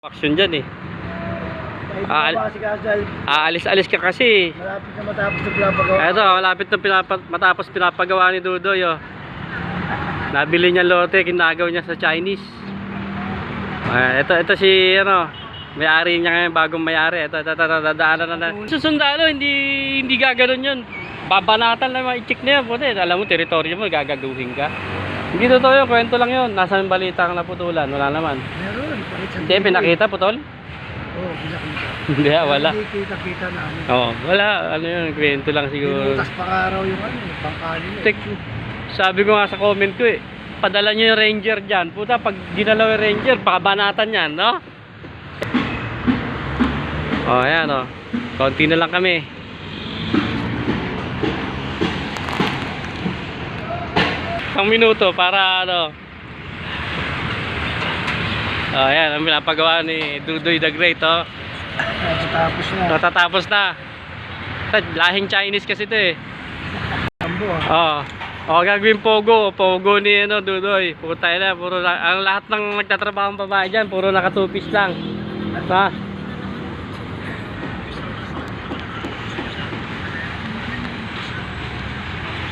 Action dyan eh. Ay, Aalis-alis ka kasi. malapit na matapos na pinapagawa. Eto, malapit na matapos pinapagawa ni Dudoy oh. Nabili niya lote, kinagaw niya sa Chinese. Ito si ano, may-ari niya ngayon, bagong may-ari. Ito, dadaanan na. Susundalo, hindi gaganon yun. Babanatan na i-check na yan. Puti, alam mo, teritoryo mo, gagaguhin ka. Hindi totoo yun, kwento lang yun. Nasa balita ang naputulan, wala naman. Meron, Hindi, pinakita putol? Oo, pinakita. Hindi, wala. Hindi kita-kita na ano. Oo, wala. Ano yun, kwento lang siguro. Pinutas pa nga raw yung ano, pangkanin eh. Sabi ko nga sa comment ko eh, padala nyo yung ranger dyan. Puta, pag ginalaw yung ranger, pakabanatan yan, no? Oh, ayan oh. Konti na lang kami. Isang minuto para ano. Oh, ayan, ang pinapagawa ni Dudoy the Great, oh. Natatapos na. Natatapos na. Lahing Chinese kasi ito eh. Tambo ah. Oh, gagawin Pogo ni ano, Dudoy. Puta na, ang lahat ng nagtatrabaho ng babae diyan, puro naka two-piece lang. Ha?